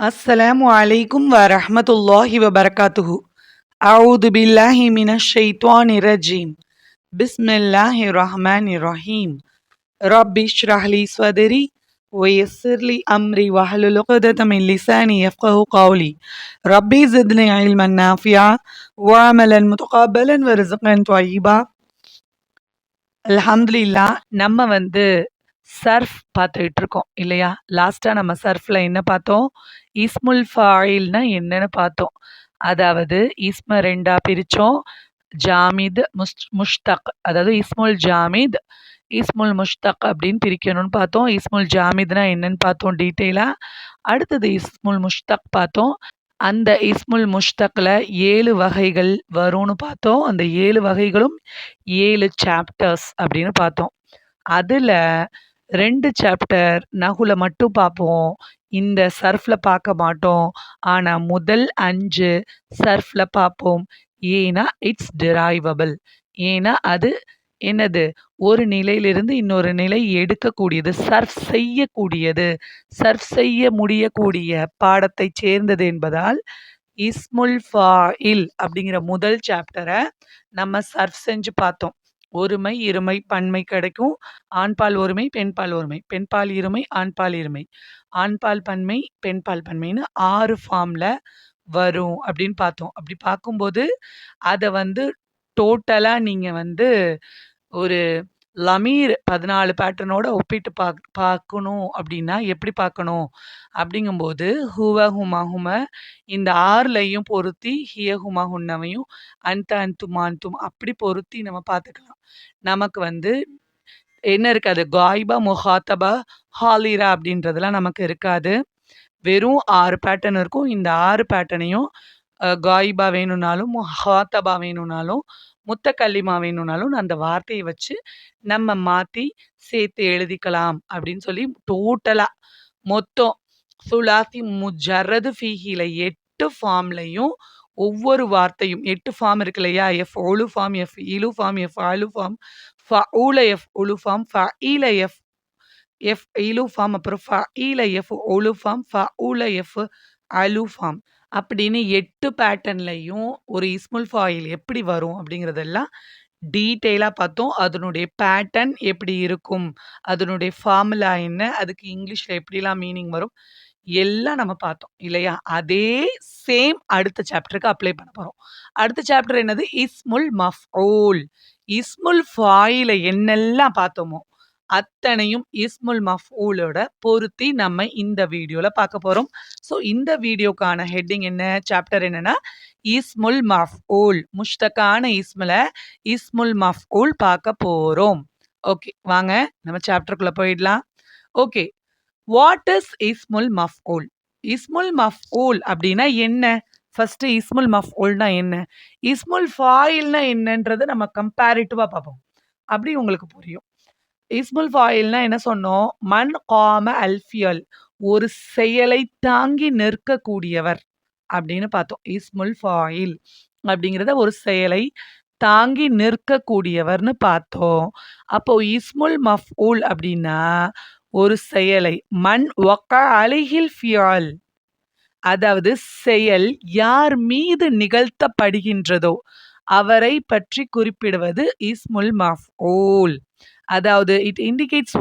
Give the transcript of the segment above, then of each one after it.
அஸ்ஸலாமு அலைக்கும் வரஹ்மத்துல்லாஹி வபரகாத்துஹு. அஊது பில்லாஹி மினஷ் ஷைத்வானிர் ரஜீம். பிஸ்மில்லாஹிர் ரஹ்மானிர் ரஹீம். ரப்பி இஷ்ரஹ் லி ஸத்ரி வயஸ்ஸிர் லி அம்ரி வஹ்லுல் உக்தத மின் லிசானி யஃப்கஹு கௌலி. ரப்பி ஸித்னி இல்மன் நாஃபிஆ வஅமலன் முத்தகப்பலன் வர்ஸுக்னன் தொய்யிபா. அல்ஹம்துலில்லாஹ். நம்ம சர்ஃப் பார்த்துட்டு இருக்கோம் இல்லையா? லாஸ்டா நம்ம சர்ஃப்ல என்ன பார்த்தோம்? இஸ்முல் ஃபாயில்னா என்னன்னு பார்த்தோம். அதாவது இஸ்ம 2ஆ பிரிச்சோம். ஜாமித், முஷ்தக். அதாவது இஸ்முல் ஜாமித், இஸ்முல் முஷ்தக் அப்படின்னு பிரிக்கணும்னு பார்த்தோம். இஸ்முல் ஜாமித்னா என்னன்னு பார்த்தோம் டீட்டெயிலா. அடுத்தது இஸ்முல் முஷ்தக் பார்த்தோம். அந்த இஸ்முல் முஷ்தக்ல 7 வகைகள் வரும்னு பார்த்தோம். அந்த 7 வகைகளும் 7 சாப்டர்ஸ் அப்படின்னு பார்த்தோம். அதுல 2 சாப்டர் நஹ்வுல மட்டும் பார்ப்போம். இந்த சர்ஃப்ல பார்க்க மாட்டோம். ஆனா முதல் 5 சர்ஃப்ல பார்ப்போம். ஏன்னா இட்ஸ் டிரைவபிள். ஏன்னா அது என்னது? ஒரு நிலையிலிருந்து இன்னொரு நிலை எடுக்கக்கூடியது. சர்ஃப் செய்யக்கூடியது. சர்ஃப் செய்ய முடியக்கூடிய பாடத்தைச் சேர்ந்தது என்பதால், இஸ்முல் ஃபாயில் அப்படிங்கிற முதல் சாப்டர நம்ம சர்ஃப் செஞ்சு பார்த்தோம். ஒருமை, இருமை, பன்மை கிடைக்கும். ஆண்பால் ஒருமை, பெண்பால் ஒருமை. பெண்பால் இருமை, ஆண்பால் இருமை. ஆண்பால் பன்மை, பெண்பால் பன்மைன்னு 6 ஃபார்ம்ல வரும் அப்படின்னு பார்த்தோம். அப்படி பார்க்கும்போது, அத டோட்டலா நீங்க ஒரு லமீர் 14 பேட்டர்னோட ஒப்பிட்டு பார்க்கணும் அப்படின்னா, எப்படி பார்க்கணும்? அப்படிங்கும்போது, ஹுவ, ஹுமா, ஹும இந்த 6லயும் பொருத்தி, ஹிய, ஹுமா, ஹுன்னவையும் அன்த, அன்தும், அன்தும் அப்படி பொருத்தி நம்ம பார்த்துக்கலாம். நமக்கு என்ன இருக்காது? காயிபா, முஹாத்தபா, ஹாலிரா அப்படின்றதெல்லாம் நமக்கு இருக்காது. வெறும் 6 பேட்டர்ன் இருக்கும். இந்த 6 பேட்டர்னையும் காயிபா வேணும்னாலும், முஹாத்தபா வேணும்னாலும், முத்தக்கல்லிமா வேணும்னாலும் அந்த வார்த்தைய வச்சு நம்ம மாத்தி சேர்த்து எழுதிக்கலாம் அப்படின்னு சொல்லி டோட்டலா மொத்தம் சுலாசி முஜர்ரது ஃபீஹில 8 ஃபார்ம்லயும் ஒவ்வொரு வார்த்தையும் 8 ஃபார்ம் இருக்கு இல்லையா? எஃப் ஒலு ஃபார்ம், எஃப் இலு ஃபார்ம், எஃப் அலு ஃபார்ம், ஃபஊல எஃப் ஒலு ஃபார்ம், ஃபஈல எஃப் எஃப் இலு ஃபார்ம், அப்புறம் ஃபஈல எஃப் ஒலு ஃபார்ம், ஃபஊல எஃப் அலு ஃபார்ம் அப்படின்னு 8 பேட்டர்ன்லயும் ஒரு இஸ்முல் ஃபாயில் எப்படி வரும் அப்படிங்கிறதெல்லாம் டீட்டெயிலா பார்த்தோம். அதனுடைய பேட்டர்ன் எப்படி இருக்கும்? அதனுடைய ஃபார்முலா என்ன? அதுக்கு இங்கிலீஷ்ல எப்படிலாம் மீனிங் வரும்? எல்லாம் நம்ம பார்த்தோம் இல்லையா? அதே சேம் அடுத்த சாப்டருக்கு அப்ளை பண்ண போறோம். அடுத்த சாப்டர் என்னது? இஸ்முல் மஃஊல். இஸ்முல் ஃபாயில என்னெல்லாம் பார்த்தோமோ, அத்தனையும் இஸ்முல் மஃஊலோட பொருத்தி நம்ம இந்த வீடியோல பார்க்க போறோம். ஸோ இந்த வீடியோக்கான ஹெட்டிங் என்ன? சாப்டர் என்னன்னா, இஸ்முல் மஃஊல். முஷ்தக்கான இஸ்முல இஸ்முல் மஃஊல் பார்க்க போறோம். ஓகே, வாங்க நம்ம சாப்டருக்குள்ள போயிடலாம். ஓகே. வாட் இஸ் இஸ்முல் மஃஊல்? இஸ்முல் மஃஊல் அப்படின்னா என்ன? ஃபர்ஸ்ட் இஸ்முல் மஃஊல்னா என்ன? இஸ்முல் ஃபாயில்னா என்னன்றத நம்ம கம்பேரிட்டிவா பார்ப்போம். அப்படி உங்களுக்கு புரியும். இஸ்முல் ஃபாயில்னா என்ன சொன்னோம்? மன் காம அல்ஃபியல். ஒரு செயலை தாங்கி நிற்கக்கூடியவர் அப்படின்னு பார்த்தோம். இஸ்முல் ஃபாயில் அப்படிங்கிறத ஒரு செயலை தாங்கி நிற்கக்கூடியவர்னு பார்த்தோம். அப்போ இஸ்முல் மஃஊல் அப்படின்னா ஒரு செயலை மன் வக்கா அலைஹில் ஃபியால், அதாவது செயல் யார் மீது நிகழ்த்தப்படுகின்றதோ அவரை பற்றி குறிப்பிடுவது இஸ்முல் மஃஊல். அதாவது it indicates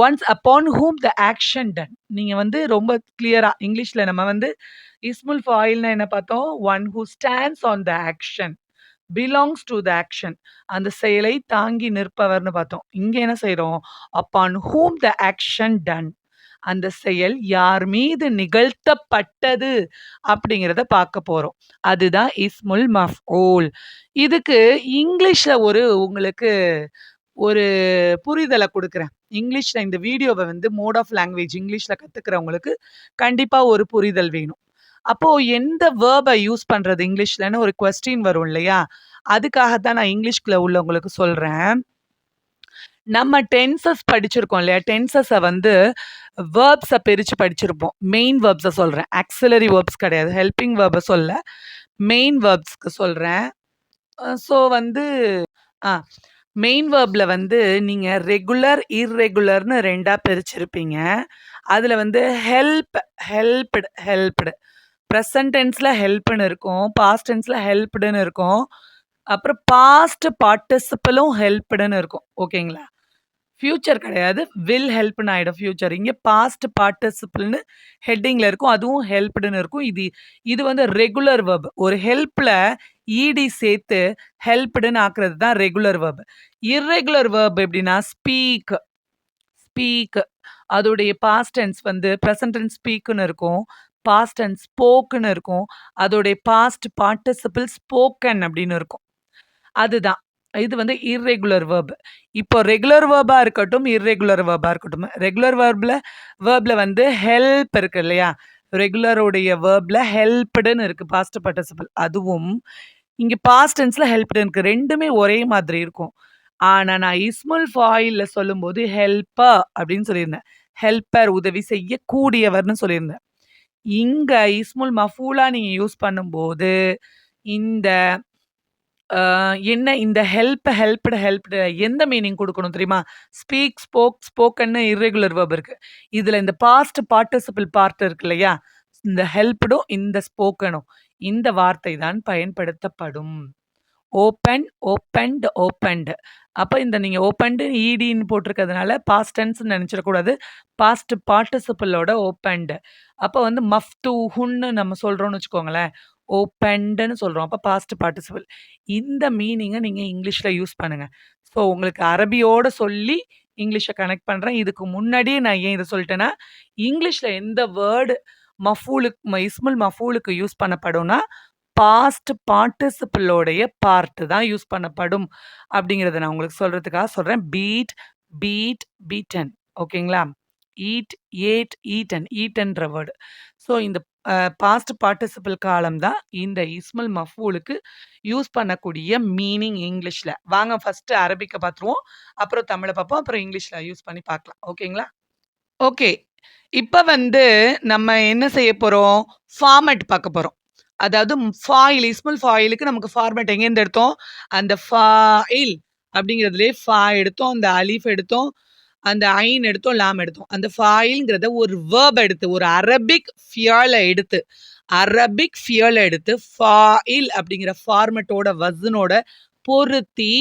once upon whom the action done. நீங்க ரொம்ப கிளியரா இங்கிலீஷ்ல நம்ம இஸ்முல் ஃபாயில்னா என்ன பார்த்தோம்? One who stands on the action, belongs to the action. அந்த செயலை தாங்கி நிற்பவர்னு பார்த்தோம். இங்க என்ன செய்றோம்? Upon whom the action done. அந்த செயல் யார் மீது நிகழ்த்தப்பட்டது அப்படிங்கிறத பார்க்க போறோம். அதுதான் இஸ்முல் மஃஊல். இதுக்கு இங்கிலீஷ்ல உங்களுக்கு ஒரு புரிதல குடுக்குறேன். இங்கிலீஷ்ல இந்த வீடியோவ மோட் ஆஃப் லாங்குவேஜ் இங்கிலீஷ்ல கத்துக்கிறவங்களுக்கு கண்டிப்பா ஒரு புரிதல் வேணும். அப்போ எந்த வேர்ப யூஸ் பண்றது இங்கிலீஷ்லன்னு ஒரு கொஸ்டின் வரும் இல்லையா? அதுக்காக தான் நான் இங்கிலீஷ்குள்ள உள்ளவங்களுக்கு சொல்றேன். நம்ம டென்சஸ் படிச்சிருக்கோம் இல்லையா? டென்சஸ வேர்ப்ஸ பிரிச்சு படிச்சிருப்போம். மெயின் வேர்ப்ஸ சொல்றேன். ஆக்ஸிலரி வேர்ப்ஸ் கிடையாது. ஹெல்பிங் வேர்ப சொல்ல. மெயின் வேர்ப்ஸ்க்கு சொல்றேன். ஸோ அ மெயின் வேர்ப்ல வந்து நீங்க ரெகுலர், இர்ரெகுலர்ன்னு 2ஆ பிரிச்சிருப்பீங்க. அதுல வந்து ஹெல்ப், ஹெல்ப்டு, ஹெல்ப்டு. பிரசன்ட் டென்ஸ்ல ஹெல்ப்ன்னு இருக்கும். பாஸ்ட் டென்ஸ்ல ஹெல்ப்டுன்னு இருக்கும். அப்புறம் பாஸ்ட் பார்ட்டிசிபிளும் ஹெல்ப்டுன்னு இருக்கும். ஓகேங்களா? ஃபியூச்சர் கிடையாது. வில் ஹெல்ப்ன்னு ஆயிடும் ஃபியூச்சர். இங்க பாஸ்ட் பார்ட்டிசிபிள்ன்னு ஹெட்டிங்ல இருக்கும். அதுவும் ஹெல்ப்டுன்னு இருக்கும். இது வந்து ரெகுலர் வெர்ப். ஒரு ஹெல்ப்ல ஈடி சேர்த்து ஹெல்ப்டுன்னு ஆக்குறது தான் ரெகுலர் வெர்ப். இர்ரெகுலர் வெர்ப் எப்படின்னா ஸ்பீக், ஸ்பீக். அதோடைய பாஸ்ட் டென்ஸ் வந்து பிரசன்ட் டென்ஸ் ஸ்பீக்ன்னு இருக்கும். பாஸ்ட் டென்ஸ் ஸ்போக்ன்னு இருக்கும். அதோடைய பாஸ்ட் பார்ட்டிசிபிள் ஸ்போக்கன் அப்படின்னு இருக்கும். அதுதான். இது வந்து இர்ரெகுலர் வெர்ப். இப்போ ரெகுலர் வெர்பா இருக்கட்டும், இர்ரெகுலர் வெர்பா இருக்கட்டும். ரெகுலர் வெர்ப்ல வந்து ஹெல்ப் இருக்கு இல்லையா? ரெகுலருடைய வெர்ப்ல ஹெல்ப்டுன்னு இருக்கு பாஸ்ட் பார்ட்டிசிபிள். அதுவும் இங்க பாஸ்ட் டென்ஸ்ல ஹெல்ப்டுன்னு இருக்கு. 2மே ஒரே மாதிரி இருக்கும். ஆனா நான் இஸ்முல் ஃபாயில்ல சொல்லும்போது ஹெல்ப்பர் அப்படின்னு சொல்லியிருந்தேன். ஹெல்ப்பர் உதவி செய்யக்கூடியவர்ன்னு சொல்லியிருந்தேன். இங்க இஸ்முல் மஃபூலா நீங்க யூஸ் பண்ணும்போது, இந்த என்ன இந்த ஹெல்ப்டு எந்த மீனிங் குடுக்கணும் தெரியுமா? ஸ்பீக், ஸ்போக்கன்னு இர்ரெகுலர் வெர்ப் இருக்கு. இதுல இந்த பாஸ்ட் பார்ட்டிசிபிள் பார்ட் இருக்கு இல்லையா? இந்த ஹெல்ப்டும், இந்த ஸ்போக்கனும் இந்த வார்த்தை தான் பயன்படுத்தப்படும். Open, opened, opened. அப்ப இந்த நீங்க ஓப்பன்டு, ஈடின்னு போட்டிருக்கிறதுனால பாஸ்ட் டென்ஸ்ன்னு நெனச்சிடக்கூடாது. பாஸ்ட் பார்ட்டிசிபிளோட ஓப்பன்டு. அப்ப வந்து மஃப்தூஹுன்னு நம்ம சொல்றோம்னு வச்சுக்கோங்களேன். ஓப்பன்டுன்னு சொல்றோம். அப்ப பாஸ்ட் பார்ட்டிசிபிள். இந்த மீனிங்க நீங்க இங்கிலீஷ்ல யூஸ் பண்ணுங்க. ஸோ உங்களுக்கு அரபியோட சொல்லி இங்கிலீஷ கனெக்ட் பண்றேன். இதுக்கு முன்னாடியே நான் ஏன் இத சொல்ட்டேன்னா, இங்கிலீஷ்ல எந்த வேர்ட் இஸ்முல் மஃபூலுக்கு யூஸ் பண்ணப்படும்னா, பாஸ்ட் பார்ட்டிசிபிளோடைய பார்ட் தான் யூஸ் பண்ணப்படும். அப்படிங்கிறத நான் உங்களுக்கு சொல்றதுக்காக சொல்றேன். Beat, beat, beaten. ஓகேங்களா? Eat, ate, eaten. ஈட்டன்ற வேர்ட். ஸோ இந்த பாஸ்ட் பார்ட்டிசிபிள் காலம் தான் இந்த இஸ்முல் மஃபூலுக்கு யூஸ் பண்ணக்கூடிய மீனிங் இங்கிலீஷ்ல. வாங்க ஃபர்ஸ்ட் அரபிக்க பார்த்துருவோம். அப்புறம் தமிழ பார்ப்போம். அப்புறம் இங்கிலீஷ்ல யூஸ் பண்ணி பார்க்கலாம். ஓகேங்களா? ஓகே. இப்ப வந்து நம்ம என்ன செய்ய போறோம்? ஃபார்மேட் பார்க்க போறோம். அதாவது இஸ்முல் ஃபாயிலுக்கு நமக்கு ஃபார்மேட் எங்கேருந்து எடுத்தோம்? அந்த ஃபாயில் அப்படிங்கிறதுலயே எடுத்தோம். அந்த அலிஃப் எடுத்தோம். அந்த ஐன் எடுத்தோம். லாம் எடுத்தோம். அந்த ஃபாயில்ங்கிறத ஒரு வேர்ப் எடுத்து, ஒரு அரபிக் ஃபியல எடுத்து ஃபாயில் அப்படிங்கிற ஃபார்மேட்டோட வஸ்னோட பொருத்தி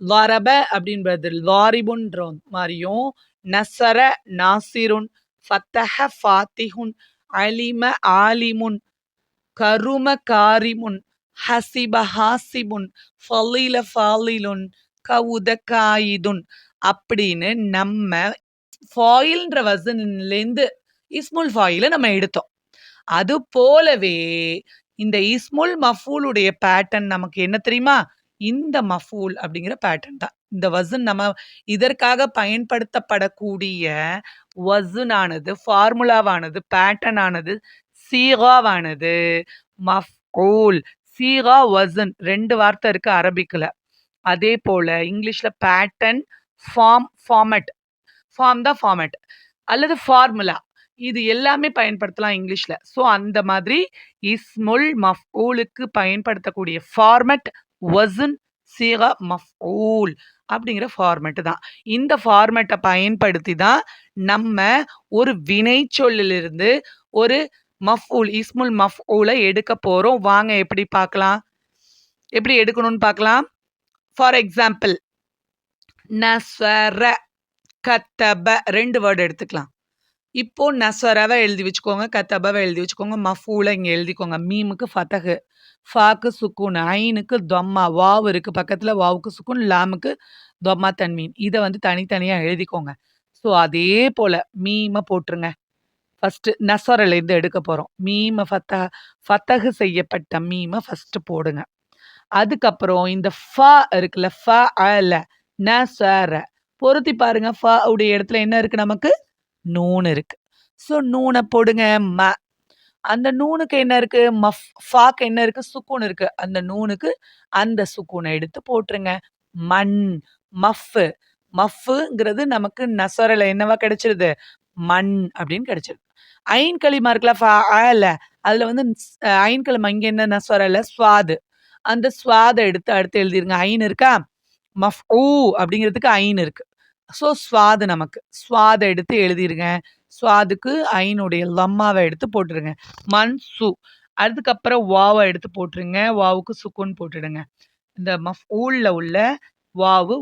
வரப அப்படின்றது வாரிபுன்ற மாரியும், நஸர நாசிருன், ஃபத்தஹ ஃபாத்திஹுன், அலிம ஆலிமுன், கரும காரிமுன், ஹசிப ஹாசிபுன், ஃபலீல ஃபாலிலுன், கவுத காயிதுன் அப்படின்னு நம்ம ஃபாயில்ன்ற வசனிலேருந்து இஸ்முல் ஃபாயில நம்ம எடுத்தோம். அது போலவே இந்த இஸ்முல் மஃபூலுடைய பேட்டர்ன் நமக்கு என்ன தெரியுமா? இந்த மஃபூல் அப்படிங்கிற பேட்டர்ன் தான். இந்த வசன் நம்ம இதற்காக பயன்படுத்தப்படக்கூடிய வஸ்னானது, ஃபார்முலாவானது, பேட்டர்ன் ஆனது, சீகாவானது மஃஊல். சீகா, வஸ்ன் 2 வார்த்தை இருக்கு அரபிக்ல. அதே போல இங்கிலீஷ்ல பேட்டர்ன், ஃபார்மேட். தான் ஃபார்மேட் அல்லது ஃபார்முலா. இது எல்லாமே பயன்படுத்தலாம் இங்கிலீஷ்ல. ஸோ அந்த மாதிரி இஸ்முல் மஃஊலுக்கு பயன்படுத்தக்கூடிய ஃபார்மேட் வஸ்ன், சீகா, மஃஊல் அப்படிங்கிற ஃபார்மேட் தான். இந்த ஃபார்மேட்ட பயன்படுத்தி தான் நம்ம ஒரு வினைச்சொல்லிலிருந்து ஒரு இஸ்முல் மஃஊல எடுக்க போறோம். வாங்க எப்படி பார்க்கலாம்? எப்படி எடுக்கணும்னு பார்க்கலாம். ஃபார் எக்ஸாம்பிள் நஸர, கத்தப 2 வேர்ட் எடுத்துக்கலாம். இப்போ நஸரவ எழுதி வச்சுக்கோங்க. கத்தபவ எழுதி வச்சுக்கோங்க. மஃபூல இங்க எழுதிக்கோங்க. மீமுக்கு ஃபதஹு, ஃபாக்கு சுக்கூன், ஐனுக்கு தொம்மா, வாவ் இருக்கு பக்கத்துல வாவுக்கு சுக்கூன், லாமுக்கு தொம்மா தன்மீன். இத வந்து தனித்தனியா எழுதிக்கோங்க. ஸோ அதே போல மீம போட்டுருங்க. ஃபர்ஸ்ட் நஸரலேருந்து எடுக்க போறோம். ஃபதஹு செய்யப்பட்ட மீம ஃபர்ஸ்ட் போடுங்க. அதுக்கப்புறம் இந்த இருக்குல்ல, ஃபஅல, நஸர பொருத்தி பாருங்க. உடைய இடத்துல என்ன இருக்கு நமக்கு? நூன் இருக்கு. ஸோ நூன போடுங்க. அந்த நூனுக்கு என்ன இருக்கு? ஃபாக்கு என்ன இருக்கு? சுக்கூன் இருக்கு. அந்த நூனுக்கு அந்த சுக்கூன எடுத்து போட்டுருங்க. மண், மஃப்ங்கிறது நமக்கு நஸரல என்னவா கிடைச்சிருது? மண் அப்படின்னு கிடைச்சிருது. ஐன் கலிமா இருக்குல்ல, ஃபஅல, அதுல வந்து ஐன் கலிமா இங்க என்ன நஸரல? ஸ்வாது. அந்த ஸ்வாத எடுத்து அடுத்து எழுதிருங்க. ஐன் இருக்கா? மஃப்ஊ அப்படிங்கிறதுக்கு ஐன் இருக்கு. ஸோ ஸ்வாது நமக்கு. ஸ்வாத எடுத்து எழுதிருங்க. ஸ்வாதுக்கு ஐனுடைய லம்மாவ எடுத்து போட்டுருங்க. மன்சு. அதுக்கப்புறம் வாவ எடுத்து போட்டுருங்க. வாவுக்கு சுக்குன் போட்டுடுங்க. இந்த மஃப்ஊல்ல உள்ள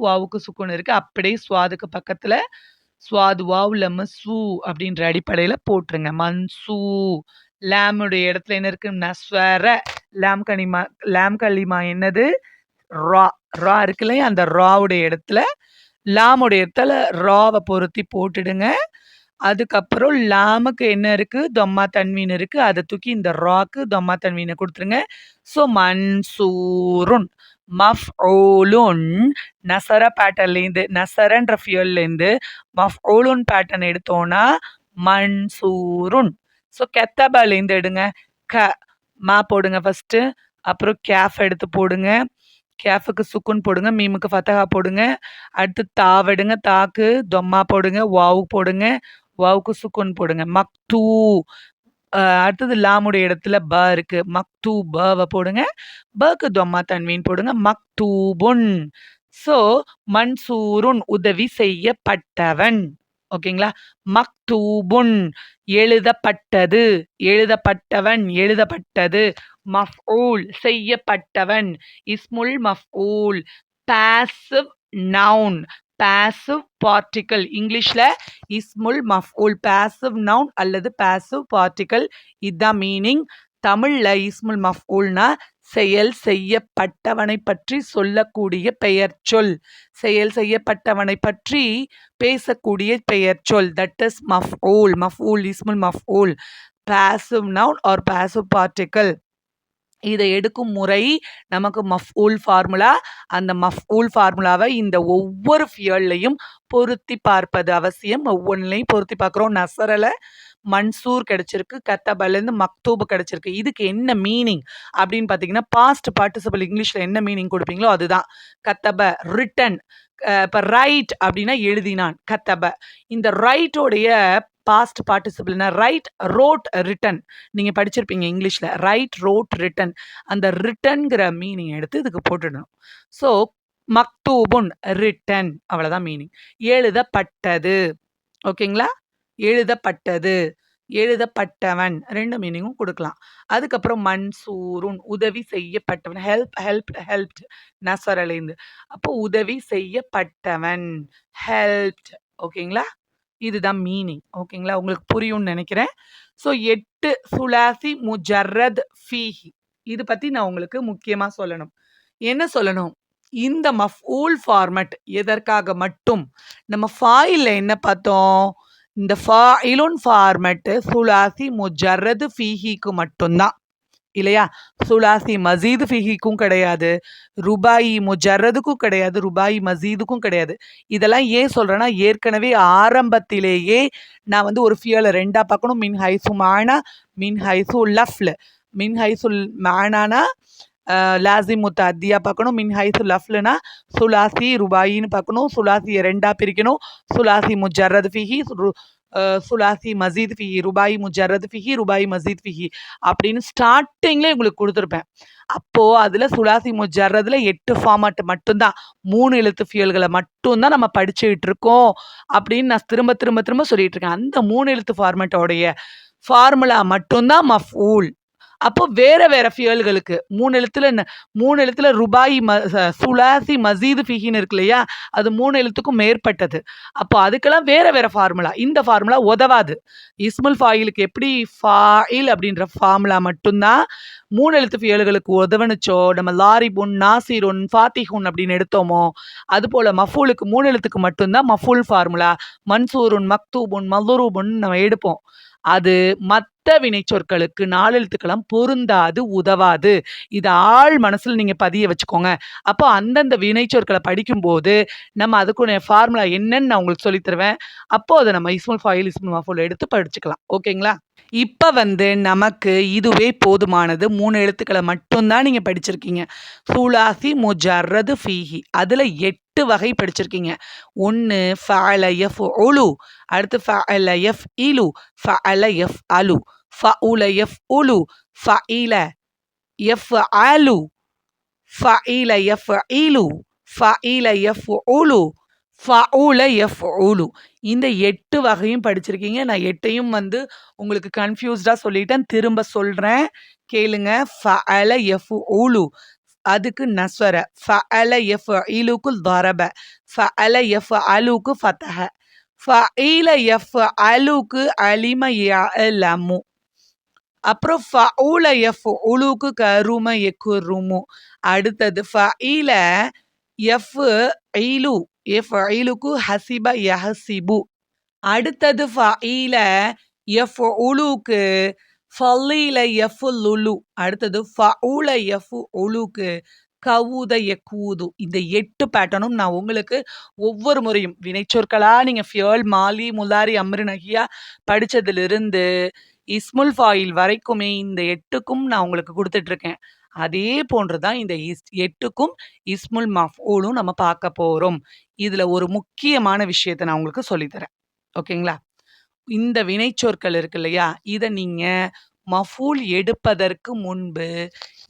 வாவுக்கு சுக்குன் இருக்கு. அப்படியே ஸ்வாதுக்கு பக்கத்துல ஸ்வாது வாவுல மசூ அப்படின்ற அடிப்படையில போட்டுருங்க. மன்சூ. லாமுடைய இடத்துல என்ன இருக்கு? நஸ்வர. லாம் கலிமா என்னது? ரா. ரா இருக்கு இல்லையா? அந்த ராவுடைய இடத்துல லாமுடைய இடத்துல ராவ பொருத்தி போட்டுடுங்க. அதுக்கப்புறம் லாமுக்கு என்ன இருக்கு? தொம்மா தன்வீன் இருக்கு. அத தூக்கி இந்த ராக்கு தொம்மா தன்வீன குடுத்துருங்க. ஸோ மன்சூருன். மஃப்ஊலுன். நசர பேட்டர்ன்லேருந்து நசரன்ற ஃபியல்லேருந்து மஃப்ஊலுன் பேட்டர்ன் எடுத்தோம்னா மன்சூருன். ஸோ கெத்தபாலேருந்து எடுங்க. க மா போடுங்க ஃபர்ஸ்ட்டு. அப்புறம் கேஃப் எடுத்து போடுங்க. கேஃப்க்கு சுக்குன் போடுங்க. மீமுக்கு ஃபத்தஹா போடுங்க. அடுத்து தாவெடுங்க. தாக்கு தொம்மா போடுங்க. வாவ் போடுங்க. வாவுக்கு சுக்குன் போடுங்க. மக்தூ. அடுத்தது லாமுடைய இடத்துல ப இருக்கு. மக்தூ பவ போடுங்க. பக்கு தொம்மா தன்வீன் போடுங்க. மக்தூபுன். ஸோ மன்சூருன் உதவி செய்யப்பட்டவன். ஓகேங்களா? மக்தூபுன் எழுதப்பட்டது. எழுதப்பட்டவன். எழுதப்பட்டது. மஃஊல் செய்யப்பட்டவன். இஸ்முல் மஃஊல். Passive noun. Passive particle. இங்கிலீஷ்ல இஸ்முல் மஃஊல் பாசிவ் நவுன் அல்லது பாசிவ் பார்ட்டிகல். இதான் மீனிங். தமிழ்ல இஸ்முல் மஃஊல்னா செயல் செய்யப்பட்டவனை பற்றி சொல்லக்கூடிய பெயர் சொல். செயல் செய்யப்பட்டவனை பற்றி பேசக்கூடிய பெயர் சொல். தட் இஸ் மஃஊல். மஃஊல் இஸ்முல் மஃஊல். Passive noun or passive particle. இதை எடுக்கும் முறை நமக்கு மஃப்ஊல் ஃபார்முலா. அந்த மஃப்ஊல் ஃபார்முலாவை இந்த ஒவ்வொரு ஃபியல்லையும் பொருத்தி பார்ப்பது அவசியம். ஒவ்வொன்றிலையும் பொருத்தி பார்க்குறோம். நசரல மன்சூர் கிடைச்சிருக்கு. கத்தபலேருந்து மக்தூப் கிடைச்சிருக்கு. இதுக்கு என்ன மீனிங் அப்படின்னு பார்த்தீங்கன்னா, பாஸ்ட் பார்ட்டிசிபிள் இங்கிலீஷில் என்ன மீனிங் கொடுப்பீங்களோ அதுதான். கத்தப ரிட்டன். இப்போ ரைட் அப்படின்னா எழுதினான். கத்தப. இந்த ரைட்டோடைய பாஸ்ட் பார்ட்டிசிபிள்னா ரைட் ரோட் ரிட்டன். நீங்கள் படிச்சிருப்பீங்க இங்கிலீஷில். Write wrote written. அந்த ரிட்டன்கிற மீனிங் எடுத்து இதுக்கு போட்டுடணும். ஸோ மக்தூபுன் ரிட்டன். அவ்வளோதான் மீனிங். எழுதப்பட்டது. ஓகேங்களா? எழுதப்பட்டது. எழுதப்பட்டவன். 2 மீனிங்கும் கொடுக்கலாம். அதுக்கப்புறம் மன்சூருன் உதவி செய்யப்பட்டவன். ஹெல்ப்ட் நசரலேருந்து. அப்போ உதவி செய்யப்பட்டவன். ஹெல்ப்ட். ஓகேங்களா? இதுதான் மீனிங். ஓகேங்களா? உங்களுக்கு புரியும்னு நினைக்கிறேன். ஸோ 8 சுலாசி முஜர்ரத் ஃபீஹி. இது பத்தி நான் உங்களுக்கு முக்கியமா சொல்லணும். என்ன சொல்லணும்? இந்த மஃப்ஊல் ஃபார்மட் எதற்காக மட்டும்? நம்ம ஃபாயில்ல என்ன பார்த்தோம்? இந்த ஃபாயிலுன் ஃபார்மட் சுலாசி முஜர்ரது ஃபீஹிக்கு மட்டும்தான். இல்லையா? சுலாசி மசீது ஃபிஹிக்கும் கிடையாது. ருபாயி முஜர்ரதுக்கும் கிடையாது. ருபாயி மசீதுக்கும் கிடையாது. இதெல்லாம் ஏன் சொல்றேன்னா, ஏற்கனவே ஆரம்பத்திலேயே நான் வந்து ஒரு ஃபியலை 2ஆ பார்க்கணும். மின் ஹைசு மானா, மின் ஹைசு லஃப்ல. மின் ஹைசுல் மானானா லாசிம் முத்தஅத்தியா பார்க்கணும். மின் ஹைசு லஃப்லனா சுலாசி ருபாயின்னு பார்க்கணும். சுலாசியை 2ஆ பிரிக்கணும். சுலாசி முஜர்ரது ஃபிஹி, சுலாசி மசீத் ஃபிஹி, ருபாயி முஜர்ரது ஃபிஹி, ருபாயி மசீத் ஃபிஹி அப்படின்னு ஸ்டார்டிங்லேயே உங்களுக்கு கொடுத்துருப்பேன். அப்போது அதில் சுலாசி முஜர்ரதுல 8 ஃபார்மட் மட்டும்தான். 3 எழுத்து ஃபியல்களை மட்டும்தான் நம்ம படிச்சுக்கிட்டு இருக்கோம் அப்படின்னு நான் திரும்ப திரும்ப திரும்ப சொல்லிட்டு இருக்கேன். அந்த 3 எழுத்து ஃபார்மட்டோடைய ஃபார்முலா மட்டும்தான் மஃப்ஊல். அப்போ வேற வேற ஃபியல்களுக்கு 3 எழுத்துல ருபாயி சுலாசி மசீது ஃபிஹின்னு இருக்கு இல்லையா? அது 3 எழுத்துக்கும் மேற்பட்டது. அப்போ அதுக்கெல்லாம் வேற வேற ஃபார்முலா. இந்த ஃபார்முலா உதவாது. இஸ்முல் ஃபாயிலுக்கு எப்படி ஃபாயில் அப்படின்ற ஃபார்முலா மட்டும்தான் 3 எழுத்து ஃபியல்களுக்கு உதவனுச்சோ, நம்ம லாரிபுன், நாசிருன், ஃபாத்திஹுன் அப்படின்னு எடுத்தோமோ, அதுபோல மஃபூலுக்கு 3 எழுத்துக்கு மட்டும்தான் மஃபூல் ஃபார்முலா. மன்சூருன், மக்தூபுன், மல்துரூபுன் நம்ம எடுப்போம். அது மற்ற வினைச்சொற்களுக்கு 4 எழுத்துக்கெல்லாம் பொருந்தாது, உதவாது. இது ஆழ் மனசுல நீங்க பதிய வச்சுக்கோங்க. அப்போ அந்தந்த வினைச்சொற்களை படிக்கும்போது நம்ம அதுக்குரிய ஃபார்முலா என்னன்னு நான் உங்களுக்கு சொல்லித் தருவேன். அப்போ அதை நம்ம இஸ்முல் ஃபாயில், இஸ்முல் மஃபூல் எடுத்து படிச்சுக்கலாம். ஓகேங்களா? இப்போ வந்து நமக்கு இதுவே போதுமானது. 3 எழுத்துக்களை மட்டும்தான் நீங்க படிச்சிருக்கீங்க. சுலாசி முஜர்ரது ஃபீஹி. அதுல 8 வகை படிச்சிருக்கீங்க. 1 ஃபஅல யஃப்உலு, அடுத்து ஃபஅல யஃப்இலு, ஃபஅல யஃப்அலு, ஃபஉல யஃப்உலு, ஃபஇல யஃப்அலு, ஃபஇல யஃப்இலு, ஃபஇல யஃப்உலு, ஃபஉல யஃப்உலு. இந்த 8 வகையும் படிச்சிருக்கீங்க. நான் 8யும் வந்து உங்களுக்கு கன்ஃப்யூஸ்டா சொல்லிட்டேன். திரும்ப சொல்றேன். கேளுங்க. ஃபஅல யஃப்உலு அதுக்கு நஸ்வர, ஃபஅல யஃப்இலுக்கு ضرب, ஃபஅல யஃப்அலுக்கு ஃபதஹ, ஃபஈல யஃப்அலுக்கு அலிம யஅலமு. அப்புறம் ஃபஊல யஃப்உலுக்கு கரும யக்குருமு. அடுத்தது ஃபஈல யஃப்இலு, யஃப்இலுக்கு ஹஸிப யஹ்ஸிபு. அடுத்தது ஃபஈல யஃப்உலுக்கு ஃபலீல யஃப்லுலு. அடுத்தது ஃபஊல யஃப்உலுக்கு கவுத யக்கூது. இந்த 8 பேட்டர்னும் நான் உங்களுக்கு ஒவ்வொரு முறையும் வினைச்சொற்களா நீங்க ஃபியல், மாலி, முலாரி, அம்ரு, நஹியா படிச்சதிலிருந்து இஸ்முல் ஃபாயில் வரைக்குமே இந்த 8க்கும் நான் உங்களுக்கு குடுத்துட்டுருக்கேன். அதே போன்று தான் இந்த 8க்கும் இஸ்முல் மஃஊலும் நம்ம பார்க்க போறோம். இதுல ஒரு முக்கியமான விஷயத்த நான் உங்களுக்கு சொல்லி தரேன். ஓகேங்களா? இந்த வினைச்சொற்கள் இருக்கு இல்லையா? இத நீங்க மஃபூல் எடுப்பதற்கு முன்பு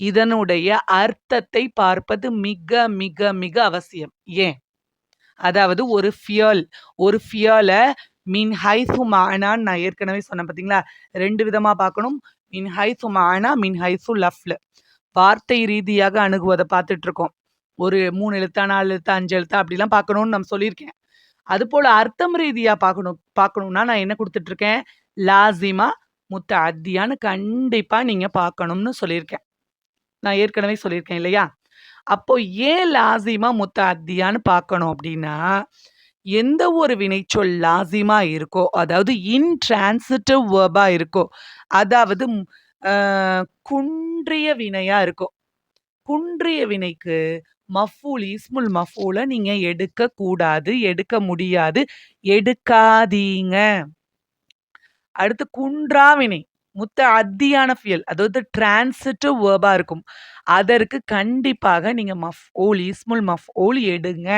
இதனுடைய அர்த்தத்தை பார்ப்பது மிக, மிக, மிக அவசியம். ஏன்? அதாவது ஒரு ஃபியல மின் ஹைசு மஅனான்னு நான் ஏற்கனவே சொன்னேன் பார்த்தீங்களா? 2 விதமா பார்க்கணும். மின் ஹைசு மஅனா, மின் ஹைசு லஃப்ல். வார்த்தை ரீதியாக அணுகுவத பார்த்துட்டுருக்கோம். ஒரு 3 எழுத்தா, 4 எழுத்தா, 5 எழுத்தா அப்படிலாம் பார்க்கணும்னு நான் சொல்லியிருக்கேன். அதுபோல அர்த்தம் ரீதியா பார்க்கணும்னா நான் என்ன குடுத்துட்டுருக்கேன்? லாஸிமா, முத்தஅத்தியான்னு கண்டிப்பா நீங்க பார்க்கணும்னு சொல்லியிருக்கேன். நான் ஏற்கனவே சொல்லியிருக்கேன் இல்லையா? அப்போ ஏன் லாஸிமா, முத்தஅத்தியான்னு பார்க்கணும் அப்படின்னா, எந்த ஒரு வினைச்சொல் லாஸிமா இருக்கோ, அதாவது இன்ட்ரான்சிட்டிவ் வெர்பா இருக்கோ, அதாவது அ குன்றிய வினையா இருக்கோ, குன்றிய வினைக்கு மஃபூல், இஸ்முல் மஃபூல நீங்க எடுக்கக்கூடாது, எடுக்க முடியாது, எடுக்காதீங்க. அடுத்து குன்றா வினை, முத்தஅத்தியான ஃபியல், அதாவது டிரான்சிட்டிவ் வெர்பா இருக்கும். அதற்கு கண்டிப்பாக நீங்க மஃபூல், இஸ்முல் மஃபூல் எடுங்க.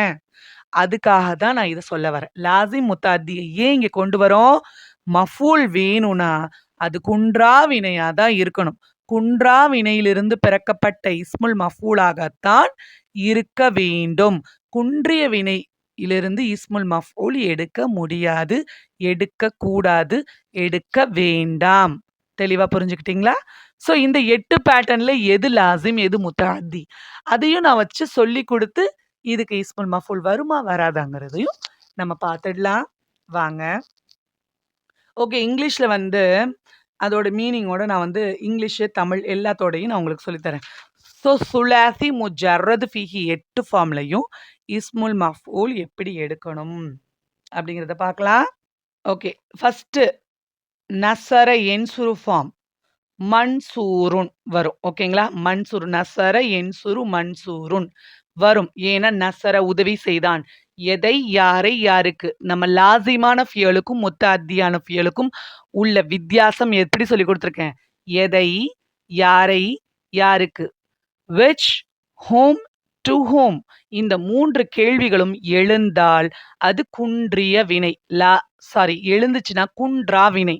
அதுக்காக தான் நான் இத சொல்ல வரேன். லாஸிம், முத்தஅத்திய ஏன் இங்க கொண்டு வரோம்? மஃபூல் வேணும்னா, அது குன்றா வினையா தான் இருக்கணும். குன்றா வினையிலிருந்து பிறக்கப்பட்ட இஸ்முல் மஃபூலாகத்தான் இருக்க வேண்டும். குன்றிய வினையிலிருந்து இஸ்முல் மஃபூல் எடுக்க முடியாது, எடுக்கக்கூடாது, எடுக்க வேண்டாம். தெளிவா புரிஞ்சுக்கிட்டீங்களா? ஸோ இந்த 8 பேட்டர்ன்ல எது லாஸிம், எது முத்தஅத்தி அதையும் நான் வச்சு சொல்லிக் குடுத்து, இதுக்கு இஸ்முல் மஃபூல் வருமா, வராதாங்கிறதையும் நம்ம பார்த்துடலாம். வாங்க. ஓகே. இங்கிலீஷ்ல வந்து அதோட மீனிங்கோட நான் வந்து இங்கிலீஷு, தமிழ் எல்லாத்தோடையும் நான் உங்களுக்கு சொல்லி தரேன். ஸோ சுலாசி முஜர்ரது ஃபீஹி 8 ஃபார்ம்லயும் இஸ்முல் மஃபூல் எப்படி எடுக்கணும் அப்படிங்கிறத பார்க்கலாம். ஓகே. ஃபர்ஸ்ட்டு நஸர என்சுரு ஃபார்ம் மன்சூருன் வரும். ஓகேங்களா? மன்சூர், நஸர என்சுரு மன்சூருன் வரும். ஏன்னா நஸர உதவி செய்தான். எதை, யாரை, யாருக்கு. நம்ம லாஸிமான ஃபியலுக்கும் முத்தஅத்தியான ஃபியலுக்கும் உள்ள வித்தியாசம் எப்படி சொல்லிக் குடுத்துருக்கேன்? எதை, யாரை, யாருக்கு. விச், whom, to whom இந்த 3 கேள்விகளும் எழுந்தால் அது குன்றிய வினை. எழுந்துச்சுன்னா குன்றா வினை.